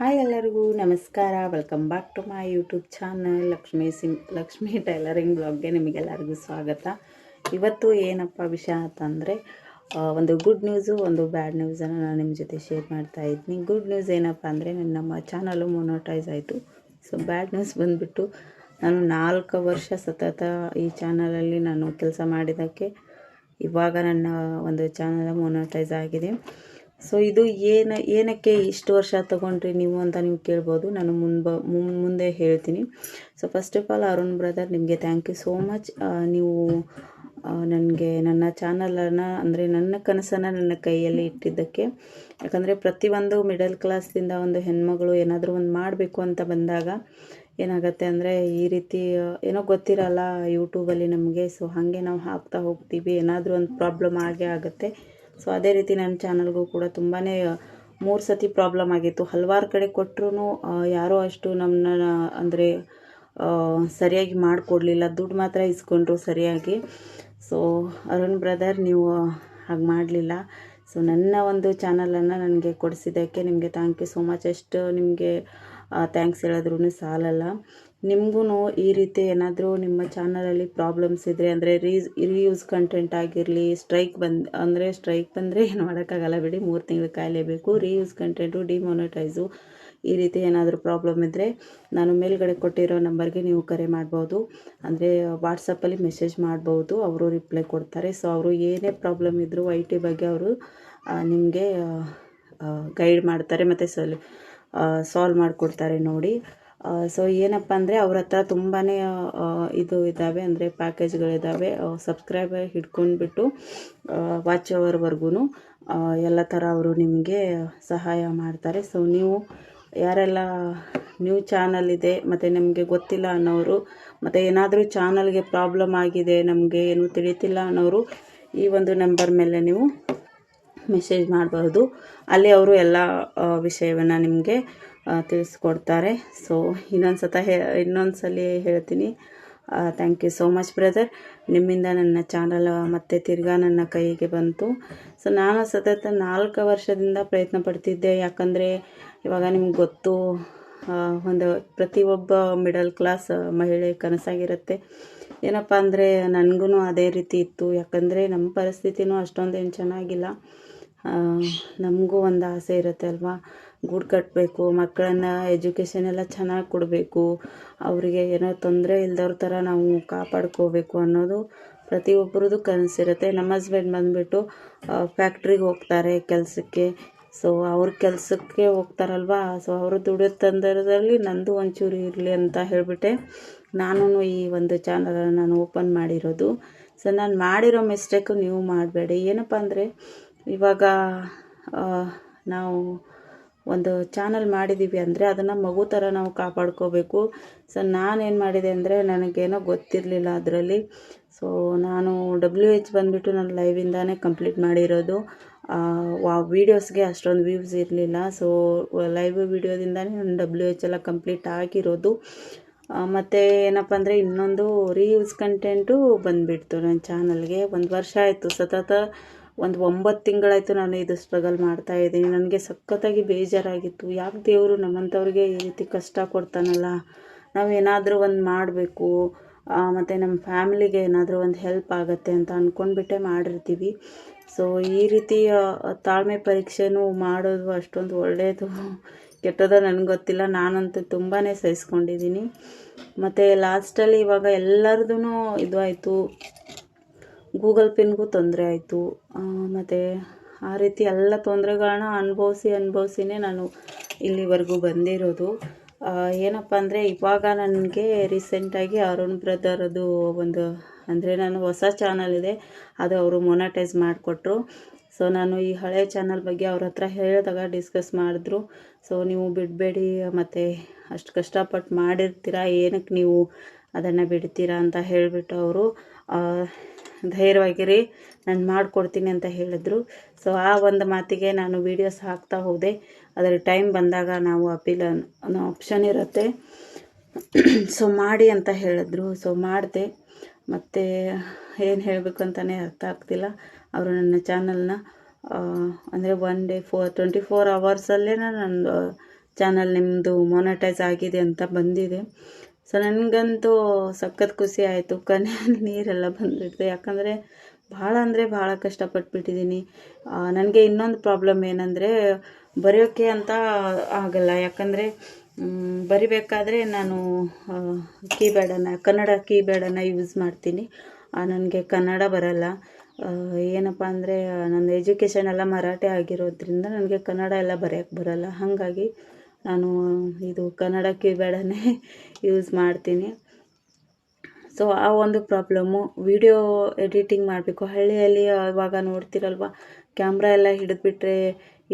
Hi ಎಲ್ಲರಿಗೂ ನಮಸ್ಕಾರ. Welcome back to my YouTube channel Lakshmi tailoring ಬ್ಲಾಗ್ಗೆ ನಿಮಗೆಲ್ಲರಿಗೂ ಸ್ವಾಗತ. ಇವತ್ತು ಏನಪ್ಪ ವಿಷಯ ಅಂತಂದರೆ ಒಂದು ಗುಡ್ ನ್ಯೂಸು ಒಂದು ಬ್ಯಾಡ್ ನ್ಯೂಸನ್ನು ನಾನು ನಿಮ್ಮ ಜೊತೆ ಶೇರ್ ಮಾಡ್ತಾ ಇದ್ದೀನಿ. ಗುಡ್ ನ್ಯೂಸ್ ಏನಪ್ಪ ಅಂದರೆ ನಮ್ಮ ಚಾನಲು ಮೊನೋಟೈಸ್ ಆಯಿತು. ಸೊ ಬ್ಯಾಡ್ ನ್ಯೂಸ್ ಬಂದುಬಿಟ್ಟು ನಾನು 4 ವರ್ಷ ಸತತ ಈ ಚಾನಲಲ್ಲಿ ನಾನು ಕೆಲಸ ಮಾಡಿದ್ದಕ್ಕೆ ಇವಾಗ ನನ್ನ ಒಂದು ಚಾನಲ್ ಮೊನೋಟೈಸ್ ಆಗಿದೆ. ಸೊ ಇದು ಏನಕ್ಕೆ ಇಷ್ಟು ವರ್ಷ ತೊಗೊಂಡ್ರಿ ನೀವು ಅಂತ ನೀವು ಕೇಳ್ಬೋದು. ನಾನು ಮುಂದೆ ಹೇಳ್ತೀನಿ. So first of all Arun brother, ನಿಮಗೆ ಥ್ಯಾಂಕ್ ಯು ಸೋ ಮಚ್. ನೀವು ನನಗೆ ನನ್ನ ಚಾನಲನ್ನು ಅಂದರೆ ನನ್ನ ಕನಸನ್ನು ನನ್ನ ಕೈಯಲ್ಲಿ ಇಟ್ಟಿದ್ದಕ್ಕೆ. ಯಾಕಂದರೆ ಪ್ರತಿಯೊಂದು ಮಿಡಲ್ ಕ್ಲಾಸ್ದಿಂದ ಒಂದು ಹೆಣ್ಮಗಳು ಏನಾದರೂ ಒಂದು ಮಾಡಬೇಕು ಅಂತ ಬಂದಾಗ ಏನಾಗುತ್ತೆ ಅಂದರೆ ಈ ರೀತಿ ಏನೋ ಗೊತ್ತಿರಲ್ಲ ಯೂಟ್ಯೂಬಲ್ಲಿ ನಮಗೆ. ಸೊ ಹಾಗೆ ನಾವು ಹಾಕ್ತಾ ಹೋಗ್ತೀವಿ, ಏನಾದರೂ ಒಂದು ಪ್ರಾಬ್ಲಮ್ ಆಗೇ ಆಗುತ್ತೆ. ಸೊ ಅದೇ ರೀತಿ ನನ್ನ ಚಾನಲ್ಗೂ ಕೂಡ ತುಂಬಾ 3 ಸತಿ ಪ್ರಾಬ್ಲಮ್ ಆಗಿತ್ತು. ಹಲವಾರು ಕಡೆ ಕೊಟ್ಟರು ಯಾರೋ ಅಷ್ಟು ನಮ್ಮನ್ನ ಅಂದರೆ ಸರಿಯಾಗಿ ಮಾಡಿಕೊಡ್ಲಿಲ್ಲ, ದುಡ್ಡು ಮಾತ್ರ ಇಸ್ಕೊಂಡ್ರು ಸರಿಯಾಗಿ. ಸೊ ಅರುಣ್ ಬ್ರದರ್, ನೀವು ಹಾಗೆ ಮಾಡಲಿಲ್ಲ. ಸೊ ನನ್ನ ಒಂದು ಚಾನಲನ್ನು ನನಗೆ ಕೊಡಿಸಿದ್ದಕ್ಕೆ ನಿಮಗೆ ಥ್ಯಾಂಕ್ ಯು ಸೋ ಮಚ್. ಎಷ್ಟು ನಿಮಗೆ ಥ್ಯಾಂಕ್ಸ್ ಹೇಳಿದ್ರೂ ಸಾಲಲ್ಲ. ನಿಮಗೂ ಈ ರೀತಿ ಏನಾದರೂ ನಿಮ್ಮ ಚಾನಲಲ್ಲಿ ಪ್ರಾಬ್ಲಮ್ಸ್ ಇದ್ದರೆ ಅಂದರೆ ರೀಯೂಸ್ ಕಂಟೆಂಟ್ ಆಗಿರಲಿ, ಸ್ಟ್ರೈಕ್ ಬಂದರೆ ಏನು ಮಾಡೋಕ್ಕಾಗಲ್ಲ ಬಿಡಿ, 3 ತಿಂಗಳು ಕಾಯಲೇಬೇಕು. ರೀಯೂಸ್ ಕಂಟೆಂಟು, ಡಿಮೊನೆಟೈಸು ಈ ರೀತಿ ಏನಾದರೂ ಪ್ರಾಬ್ಲಮ್ ಇದ್ದರೆ ನಾನು ಮೇಲ್ಗಡೆ ಕೊಟ್ಟಿರೋ ನಂಬರ್ಗೆ ನೀವು ಕರೆ ಮಾಡ್ಬೋದು, ಅಂದರೆ ವಾಟ್ಸಪ್ಪಲ್ಲಿ ಮೆಸೇಜ್ ಮಾಡ್ಬೋದು, ಅವರು ರಿಪ್ಲೈ ಕೊಡ್ತಾರೆ. ಸೊ ಅವರು ಏನೇ ಪ್ರಾಬ್ಲಮ್ ಇದ್ದರೂ IT ಬಗ್ಗೆ ಅವರು ನಿಮಗೆ ಗೈಡ್ ಮಾಡ್ತಾರೆ ಮತ್ತು ಸಾಲ್ವ್ ಮಾಡಿಕೊಡ್ತಾರೆ ನೋಡಿ. ಸೊ ಏನಪ್ಪ ಅಂದರೆ ಅವ್ರ ಹತ್ರ ತುಂಬಾ ಇದು ಇದ್ದಾವೆ, ಅಂದರೆ ಪ್ಯಾಕೇಜ್ಗಳಿದ್ದಾವೆ. ಸಬ್ಸ್ಕ್ರೈಬರ್ ಹಿಡ್ಕೊಂಡ್ಬಿಟ್ಟು ವಾಚ್ ಅವರ್ವರೆಗೂ ಎಲ್ಲ ಥರ ಅವರು ನಿಮಗೆ ಸಹಾಯ ಮಾಡ್ತಾರೆ. ಸೊ ನೀವು ಯಾರೆಲ್ಲ ನ್ಯೂ ಚಾನಲ್ ಇದೆ ಮತ್ತು ನಮಗೆ ಗೊತ್ತಿಲ್ಲ ಅನ್ನೋರು, ಮತ್ತು ಏನಾದರೂ ಚಾನಲ್ಗೆ ಪ್ರಾಬ್ಲಮ್ ಆಗಿದೆ, ನಮಗೆ ಏನು ತಿಳಿತಿಲ್ಲ ಅನ್ನೋರು ಈ ಒಂದು ನಂಬರ್ ಮೇಲೆ ನೀವು ಮೆಸೇಜ್ ಮಾಡಬಹುದು. ಅಲ್ಲಿ ಅವರು ಎಲ್ಲ ವಿಷಯವನ್ನು ನಿಮಗೆ ತಿಳಿಸ್ಕೊಡ್ತಾರೆ. ಸೊ ಇನ್ನೊಂದು ಸಲ ಹೇಳ್ತೀನಿ, thank you so much brother. ನಿಮ್ಮಿಂದ ನನ್ನ ಚಾನಲ್ ಮತ್ತೆ ತಿರ್ಗಾ ನನ್ನ ಕೈಗೆ ಬಂತು. ಸೊ ನಾನು ಸತತ 4 ವರ್ಷದಿಂದ ಪ್ರಯತ್ನ ಪಡ್ತಿದ್ದೆ. ಯಾಕಂದರೆ ಇವಾಗ ನಿಮ್ಗೆ ಗೊತ್ತು, ಪ್ರತಿಯೊಬ್ಬ ಮಿಡಲ್ ಕ್ಲಾಸ್ ಮಹಿಳೆ ಕನಸಾಗಿರುತ್ತೆ. ಏನಪ್ಪ ಅಂದರೆ ನನಗೂ ಅದೇ ರೀತಿ ಇತ್ತು. ಯಾಕಂದರೆ ನಮ್ಮ ಪರಿಸ್ಥಿತಿನೂ ಅಷ್ಟೊಂದೇನು ಚೆನ್ನಾಗಿಲ್ಲ. ನಮಗೂ ಒಂದು ಆಸೆ ಇರುತ್ತೆ ಅಲ್ವಾ, ಗೂಡು ಕಟ್ಟಬೇಕು, ಮಕ್ಕಳನ್ನು ಎಜುಕೇಷನ್ ಎಲ್ಲ ಚೆನ್ನಾಗಿ ಕೊಡಬೇಕು, ಅವರಿಗೆ ಏನೋ ತೊಂದರೆ ಇಲ್ದವ್ರ ಥರ ನಾವು ಕಾಪಾಡ್ಕೋಬೇಕು ಅನ್ನೋದು ಪ್ರತಿಯೊಬ್ಬರದ್ದು ಕನಸಿರುತ್ತೆ. ನಮ್ಮ ಹಸ್ಬೆಂಡ್ ಬಂದುಬಿಟ್ಟು ಫ್ಯಾಕ್ಟ್ರಿಗೆ ಹೋಗ್ತಾರೆ ಕೆಲಸಕ್ಕೆ. ಸೊ ಅವ್ರ ಕೆಲಸಕ್ಕೆ ಹೋಗ್ತಾರಲ್ವ, ಸೊ ಅವರು ದುಡಿಯೋ ತಂದರದಲ್ಲಿ ನಂದು ಒಂಚೂರು ಇರಲಿ ಅಂತ ಹೇಳಿಬಿಟ್ಟೆ ನಾನು ಈ ಒಂದು ಚಾನಲನ್ನು ನಾನು ಓಪನ್ ಮಾಡಿರೋದು. ಸೊ ನಾನು ಮಾಡಿರೋ ಮಿಸ್ಟೇಕು ನೀವು ಮಾಡಬೇಡಿ. ಏನಪ್ಪ ಅಂದರೆ ಇವಾಗ ನಾವು ಒಂದು ಚಾನಲ್ ಮಾಡಿದ್ದೀವಿ ಅಂದರೆ ಅದನ್ನು ಮಗು ಥರ ನಾವು ಕಾಪಾಡ್ಕೋಬೇಕು. ಸೊ ನಾನೇನು ಮಾಡಿದೆ ಅಂದರೆ ನನಗೇನೋ ಗೊತ್ತಿರಲಿಲ್ಲ ಅದರಲ್ಲಿ. ಸೊ ನಾನು WH ಬಂದುಬಿಟ್ಟು ನಾನು ಲೈವಿಂದಾನೇ ಕಂಪ್ಲೀಟ್ ಮಾಡಿರೋದು. ವೀಡಿಯೋಸ್ಗೆ ಅಷ್ಟೊಂದು ವ್ಯೂಸ್ ಇರಲಿಲ್ಲ. ಸೊ ಲೈವ್ ವೀಡಿಯೋದಿಂದನೇ ನಾನು WH ಎಲ್ಲ ಕಂಪ್ಲೀಟ್ ಆಗಿರೋದು. ಮತ್ತು ಏನಪ್ಪ ಅಂದರೆ ಇನ್ನೊಂದು ರೀಯೂಸ್ ಕಂಟೆಂಟು ಬಂದುಬಿಡ್ತು ನನ್ನ ಚಾನಲ್ಗೆ. 1 ವರ್ಷ ಆಯಿತು, ಸತತ ಒಂದು 9 ತಿಂಗಳಾಯಿತು ನಾನು ಇದು ಸ್ಟ್ರಗಲ್ ಮಾಡ್ತಾಯಿದ್ದೀನಿ. ನನಗೆ ಸಖತ್ತಾಗಿ ಬೇಜಾರಾಗಿತ್ತು. ಯಾಕೆ ದೇವರು ನಮ್ಮಂಥವ್ರಿಗೆ ಈ ರೀತಿ ಕಷ್ಟ ಕೊಡ್ತಾನಲ್ಲ, ನಾವು ಏನಾದರೂ ಒಂದು ಮಾಡಬೇಕು, ಮತ್ತು ನಮ್ಮ ಫ್ಯಾಮಿಲಿಗೆ ಏನಾದರೂ ಒಂದು ಹೆಲ್ಪ್ ಆಗುತ್ತೆ ಅಂತ ಅಂದ್ಕೊಂಡ್ಬಿಟ್ಟೆ ಮಾಡಿರ್ತೀವಿ. ಸೊ ಈ ರೀತಿ ತಾಳ್ಮೆ ಪರೀಕ್ಷೆನೂ ಮಾಡೋದು ಅಷ್ಟೊಂದು ಒಳ್ಳೆಯದು ಕೆಟ್ಟದ ನನಗೆ ಗೊತ್ತಿಲ್ಲ. ನಾನಂತೂ ತುಂಬಾ ಸಹಿಸ್ಕೊಂಡಿದ್ದೀನಿ. ಮತ್ತು ಲಾಸ್ಟಲ್ಲಿ ಇವಾಗ ಎಲ್ಲರದೂ ಇದು ಆಯಿತು, ಗೂಗಲ್ ಪಿನ್ಗೂ ತೊಂದರೆ ಆಯಿತು. ಮತ್ತು ಆ ರೀತಿ ಎಲ್ಲ ತೊಂದರೆಗಳನ್ನ ಅನುಭವಿಸಿನೇ ನಾನು ಇಲ್ಲಿವರೆಗೂ ಬಂದಿರೋದು. ಏನಪ್ಪ ಅಂದರೆ ಇವಾಗ ನನಗೆ ರೀಸೆಂಟಾಗಿ ಅರುಣ್ ಬ್ರದರದು ಒಂದು ಅಂದರೆ ನಾನು ಹೊಸ ಚಾನಲ್ ಇದೆ, ಅದು ಅವರು ಮೊನಟೈಸ್ ಮಾಡಿಕೊಟ್ರು. ಸೊ ನಾನು ಈ ಹಳೆ ಚಾನಲ್ ಬಗ್ಗೆ ಅವ್ರ ಹತ್ರ ಹೇಳಿದಾಗ ಡಿಸ್ಕಸ್ ಮಾಡಿದ್ರು. ಸೊ ನೀವು ಬಿಡಬೇಡಿ, ಮತ್ತು ಅಷ್ಟು ಕಷ್ಟಪಟ್ಟು ಮಾಡಿರ್ತೀರ, ಏನಕ್ಕೆ ನೀವು ಅದನ್ನು ಬಿಡ್ತೀರಾ ಅಂತ ಹೇಳಿಬಿಟ್ಟು ಅವರು ಧೈರ್ಯವಾಗಿರಿ, ನಾನು ಮಾಡಿಕೊಡ್ತೀನಿ ಅಂತ ಹೇಳಿದ್ರು. ಸೊ ಆ ಒಂದು ಮಾತಿಗೆ ನಾನು ವೀಡಿಯೋಸ್ ಹಾಕ್ತಾ ಹೋದೆ. ಅದರ ಟೈಮ್ ಬಂದಾಗ ನಾವು ಅಪೀಲ್ ಅನ್ನೋ ಆಪ್ಷನ್ ಇರುತ್ತೆ, ಸೊ ಮಾಡಿ ಅಂತ ಹೇಳಿದ್ರು. ಸೊ ಮಾಡಿದೆ. ಮತ್ತು ಏನು ಹೇಳಬೇಕು ಅಂತಲೇ ಅರ್ಥ ಆಗ್ತಿಲ್ಲ. ಅವರು ನನ್ನ ಚಾನಲ್ನ ಅಂದರೆ 1 ಡೇ 24 ಅವರ್ಸಲ್ಲೇ ನನ್ನ ಚಾನಲ್ ನಿಮ್ಮದು ಮೊನೆಟೈಸ್ ಆಗಿದೆ ಅಂತ ಬಂದಿದೆ. ಸೊ ನನಗಂತೂ ಸಖತ್ ಖುಷಿ ಆಯಿತು. ಕಣ್ಣಲ್ಲಿ ನೀರೆಲ್ಲ ಬಂದುಬಿಡ್ತು. ಯಾಕಂದರೆ ಭಾಳ ಅಂದರೆ ಭಾಳ ಕಷ್ಟಪಟ್ಬಿಟ್ಟಿದ್ದೀನಿ. ನನಗೆ ಇನ್ನೊಂದು ಪ್ರಾಬ್ಲಮ್ ಏನಂದರೆ ಬರೆಯೋಕ್ಕೆ ಅಂತ ಆಗಲ್ಲ. ಯಾಕಂದರೆ ಬರಿಬೇಕಾದ್ರೆ ನಾನು ಕನ್ನಡ ಕೀಬೋರ್ಡನ್ನು ಯೂಸ್ ಮಾಡ್ತೀನಿ. ನನಗೆ ಕನ್ನಡ ಬರಲ್ಲ. ಏನಪ್ಪ ಅಂದರೆ ನನ್ನ ಎಜುಕೇಷನ್ ಎಲ್ಲ ಮರಾಠಿ ಆಗಿರೋದ್ರಿಂದ ನನಗೆ ಕನ್ನಡ ಎಲ್ಲ ಬರೆಯೋಕ್ಕೆ ಬರಲ್ಲ. ಹಾಗಾಗಿ ನಾನು ಇದು ಕನ್ನಡ ಕೀಬೋರ್ಡನ್ನೇ ಯೂಸ್ ಮಾಡ್ತೀನಿ. ಸೊ ಆ ಒಂದು ಪ್ರಾಬ್ಲಮ್ಮು. ವಿಡಿಯೋ ಎಡಿಟಿಂಗ್ ಮಾಡಬೇಕು. ಹಳ್ಳಿಯಲ್ಲಿ ಇವಾಗ ನೋಡ್ತಿರಲ್ವ, ಕ್ಯಾಮ್ರಾ ಎಲ್ಲ ಹಿಡಿದ್ಬಿಟ್ರೆ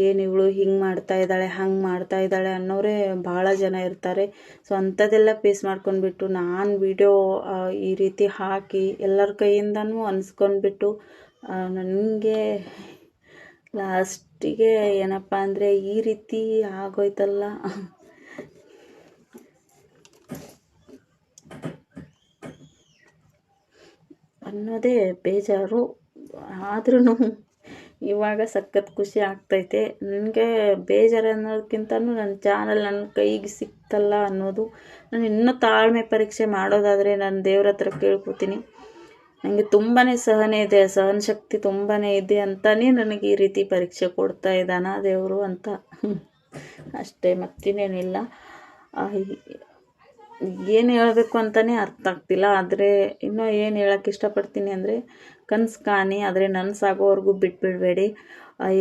ಏನು ಇವಳು ಹಿಂಗೆ ಮಾಡ್ತಾ ಇದ್ದಾಳೆ, ಹಂಗೆ ಮಾಡ್ತಾ ಇದ್ದಾಳೆ ಅನ್ನೋರೇ ಭಾಳ ಜನ ಇರ್ತಾರೆ. ಸೊ ಅಂಥದ್ದೆಲ್ಲ ಫೇಸ್ ಮಾಡ್ಕೊಂಡ್ಬಿಟ್ಟು ನಾನು ವಿಡಿಯೋ ಈ ರೀತಿ ಹಾಕಿ ಎಲ್ಲರ ಕೈಯಿಂದನೂ ಅನಿಸ್ಕೊಂಡ್ಬಿಟ್ಟು ನನಗೆ ಲಾಸ್ಟಿಗೆ ಏನಪ್ಪ ಅಂದರೆ ಈ ರೀತಿ ಆಗೋಯ್ತಲ್ಲ ಅನ್ನೋದೇ ಬೇಜಾರು. ಆದ್ರೂ ಇವಾಗ ಸಖತ್ ಖುಷಿ ಆಗ್ತೈತೆ. ನನಗೆ ಬೇಜಾರು ಅನ್ನೋದಕ್ಕಿಂತನೂ ನನ್ನ ಚಾನಲ್ ನನ್ನ ಕೈಗೆ ಸಿಕ್ತಲ್ಲ ಅನ್ನೋದು. ನಾನು ಇನ್ನೂ ತಾಳ್ಮೆ ಪರೀಕ್ಷೆ ಮಾಡೋದಾದರೆ ನಾನು ದೇವ್ರ ಹತ್ರ ಕೇಳ್ಕೊತೀನಿ. ನನಗೆ ತುಂಬಾ ಸಹನೆ ಇದೆ, ಸಹನ ಶಕ್ತಿ ತುಂಬಾ ಇದೆ ಅಂತಲೇ ನನಗೆ ಈ ರೀತಿ ಪರೀಕ್ಷೆ ಕೊಡ್ತಾ ಇದ್ದಾನ ದೇವರು ಅಂತ ಅಷ್ಟೇ, ಮತ್ತಿನ್ನೇನಿಲ್ಲ. ಏನು ಹೇಳಬೇಕು ಅಂತಲೇ ಅರ್ಥ ಆಗ್ತಿಲ್ಲ. ಆದರೆ ಇನ್ನೂ ಏನು ಹೇಳೋಕ್ಕೆ ಇಷ್ಟಪಡ್ತೀನಿ ಅಂದರೆ, ಕನಸು ಕಾಣಿ, ಆದರೆ ನನಸಾಗೋವರೆಗೂ ಬಿಟ್ಬಿಡಬೇಡಿ.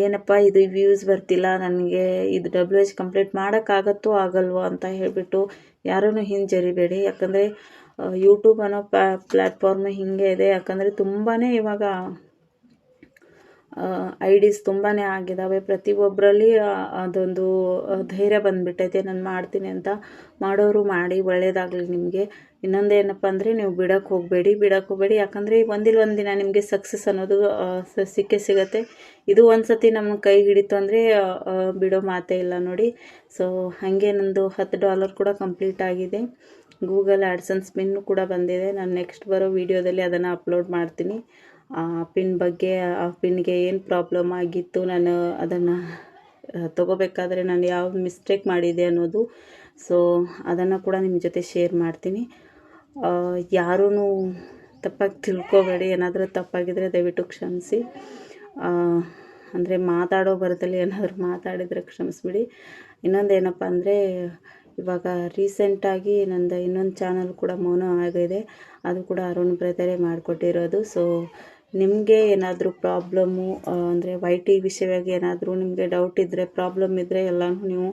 ಏನಪ್ಪ ಇದು ವ್ಯೂಸ್ ಬರ್ತಿಲ್ಲ, ನನಗೆ ಇದು WH ಕಂಪ್ಲೀಟ್ ಮಾಡೋಕ್ಕಾಗತ್ತೋ ಆಗಲ್ವೋ ಅಂತ ಹೇಳಿಬಿಟ್ಟು ಯಾರೂ ಹಿಂಜರಿಬೇಡಿ. ಯಾಕಂದರೆ ಯೂಟ್ಯೂಬ್ ಅನ್ನೋ ಪ್ಲ್ಯಾಟ್ಫಾರ್ಮ್ ಹೀಗೆ ಇದೆ. ಯಾಕಂದರೆ ತುಂಬಾ ಇವಾಗ ಐಡೀಸ್ ತುಂಬಾ ಆಗಿದ್ದಾವೆ. ಪ್ರತಿಯೊಬ್ಬರಲ್ಲಿ ಅದೊಂದು ಧೈರ್ಯ ಬಂದುಬಿಟ್ಟೈತೆ, ನಾನು ಮಾಡ್ತೀನಿ ಅಂತ. ಮಾಡೋರು ಮಾಡಿ, ಒಳ್ಳೆಯದಾಗಲಿ ನಿಮಗೆ. ಇನ್ನೊಂದು ಏನಪ್ಪ ಅಂದರೆ, ನೀವು ಬಿಡೋಕ್ಕೆ ಹೋಗಬೇಡಿ. ಯಾಕಂದರೆ ಒಂದಿಲ್ಲ ಒಂದು ದಿನ ನಿಮಗೆ ಸಕ್ಸಸ್ ಅನ್ನೋದು ಸಿಕ್ಕೇ ಸಿಗುತ್ತೆ. ಇದು ಒಂದು ಸತಿ ನಮ್ಮ ಕೈ ಹಿಡಿತು ಅಂದರೆ ಬಿಡೋ ಮಾತೇ ಇಲ್ಲ ನೋಡಿ. ಸೊ ಹಾಗೆ ನಂದು $10 ಕೂಡ ಕಂಪ್ಲೀಟ್ ಆಗಿದೆ. ಗೂಗಲ್ ಆ್ಯಡ್ಸನ್ಸ್ ಪಿನ್ನು ಕೂಡ ಬಂದಿದೆ. ನಾನು ನೆಕ್ಸ್ಟ್ ಬರೋ ವೀಡಿಯೋದಲ್ಲಿ ಅದನ್ನು ಅಪ್ಲೋಡ್ ಮಾಡ್ತೀನಿ. ಪಿನ್ ಬಗ್ಗೆ, ಆ ಪಿನ್ಗೆ ಏನು ಪ್ರಾಬ್ಲಮ್ ಆಗಿತ್ತು, ನಾನು ಅದನ್ನು ತೊಗೋಬೇಕಾದ್ರೆ ನಾನು ಯಾವ ಮಿಸ್ಟೇಕ್ ಮಾಡಿದೆ ಅನ್ನೋದು. ಸೊ ಅದನ್ನು ಕೂಡ ನಿಮ್ಮ ಜೊತೆ ಶೇರ್ ಮಾಡ್ತೀನಿ. ಯಾರೂ ತಪ್ಪಾಗಿ ತಿಳ್ಕೊಬೇಡಿ. ಏನಾದರೂ ತಪ್ಪಾಗಿದ್ದರೆ ದಯವಿಟ್ಟು ಕ್ಷಮಿಸಿ. ಅಂದರೆ ಮಾತಾಡೋ ಬರದಲ್ಲಿ ಏನಾದರೂ ಮಾತಾಡಿದರೆ ಕ್ಷಮಿಸ್ಬಿಡಿ. ಇನ್ನೊಂದು ಏನಪ್ಪ ಅಂದರೆ, ಇವಾಗ ರೀಸೆಂಟಾಗಿ ನಂದು ಇನ್ನೊಂದು ಚಾನಲ್ ಕೂಡ ಮೌನ ಆಗಿದೆ. ಅದು ಕೂಡ ಅರುಣ್ ಬ್ರದರೇ ಮಾಡಿಕೊಟ್ಟಿರೋದು. ಸೊ ನಿಮಗೆ ಏನಾದರೂ ಪ್ರಾಬ್ಲಮ್ಮು ಅಂದರೆ YT ವಿಷಯವಾಗಿ ಏನಾದರೂ ನಿಮಗೆ ಡೌಟ್ ಇದ್ದರೆ, ಪ್ರಾಬ್ಲಮ್ ಇದ್ದರೆ ಎಲ್ಲನೂ ನೀವು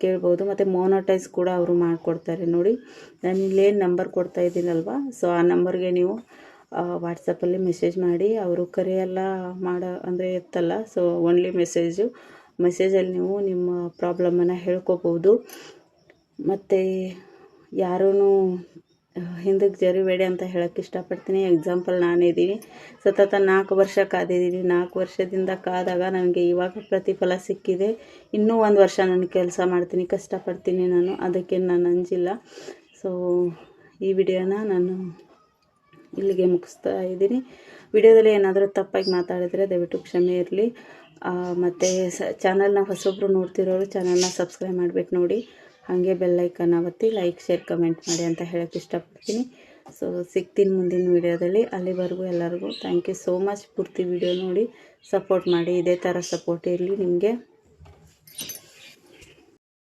ಕೇಳ್ಬೋದು. ಮತ್ತು ಮೊನಟೈಸ್ ಕೂಡ ಅವರು ಮಾಡಿಕೊಡ್ತಾರೆ ನೋಡಿ. ನಾನು ಇಲ್ಲೇನು ನಂಬರ್ ಕೊಡ್ತಾ ಇದ್ದೀನಲ್ವ, ಸೊ ಆ ನಂಬರ್ಗೆ ನೀವು ವಾಟ್ಸಪ್ಪಲ್ಲಿ ಮೆಸೇಜ್ ಮಾಡಿ. ಅವರು ಕರೆಯೆಲ್ಲ ಅಂದರೆ ಎತ್ತಲ್ಲ. ಸೊ ಓನ್ಲಿ ಮೆಸೇಜಲ್ಲಿ ನೀವು ನಿಮ್ಮ ಪ್ರಾಬ್ಲಮನ್ನು ಹೇಳ್ಕೊಬೋದು. ಮತ್ತು ಯಾರೂ ಹಿಂದಕ್ಕೆ ಜರಿಬೇಡಿ ಅಂತ ಹೇಳೋಕ್ಕೆ ಇಷ್ಟಪಡ್ತೀನಿ. ಎಕ್ಸಾಂಪಲ್ ನಾನಿದ್ದೀನಿ. ಸತತ 4 ವರ್ಷ ಕಾದಿದ್ದೀನಿ. 4 ವರ್ಷದಿಂದ ಕಾದಾಗ ನನಗೆ ಇವಾಗ ಪ್ರತಿಫಲ ಸಿಕ್ಕಿದೆ. ಇನ್ನೂ 1 ವರ್ಷ ನಾನು ಕೆಲಸ ಮಾಡ್ತೀನಿ, ಕಷ್ಟಪಡ್ತೀನಿ. ಅದಕ್ಕೆ ನಾನು ಅಂಜಿಲ್ಲ. ಸೊ ಈ ವಿಡಿಯೋನ ನಾನು ಇಲ್ಲಿಗೆ ಮುಗಿಸ್ತಾ ಇದ್ದೀನಿ. ವಿಡಿಯೋದಲ್ಲಿ ಏನಾದರೂ ತಪ್ಪಾಗಿ ಮಾತಾಡಿದರೆ ದಯವಿಟ್ಟು ಕ್ಷಮೆ ಇರಲಿ. ಮತ್ತು ಚಾನಲ್ನ ಹೊಸೊಬ್ಬರು ನೋಡ್ತಿರೋರು ಚಾನಲ್ನ ಸಬ್ಸ್ಕ್ರೈಬ್ ಮಾಡಬೇಕು ನೋಡಿ. ಹಾಗೆ ಬೆಲ್ಲೈಕನ್ನ ಒತ್ತಿ, ಲೈಕ್, ಶೇರ್, ಕಮೆಂಟ್ ಮಾಡಿ ಅಂತ ಹೇಳೋಕ್ಕೆ ಇಷ್ಟಪಡ್ತೀನಿ. ಸೊ ಸಿಗ್ತೀನಿ ಮುಂದಿನ ವೀಡಿಯೋದಲ್ಲಿ. ಅಲ್ಲಿವರೆಗೂ ಎಲ್ಲರಿಗೂ ಥ್ಯಾಂಕ್ ಯು ಸೋ ಮಚ್. ಪೂರ್ತಿ ವಿಡಿಯೋ ನೋಡಿ ಸಪೋರ್ಟ್ ಮಾಡಿ. ಇದೇ ಥರ ಸಪೋರ್ಟ್ ಇರಲಿ ನಿಮಗೆ.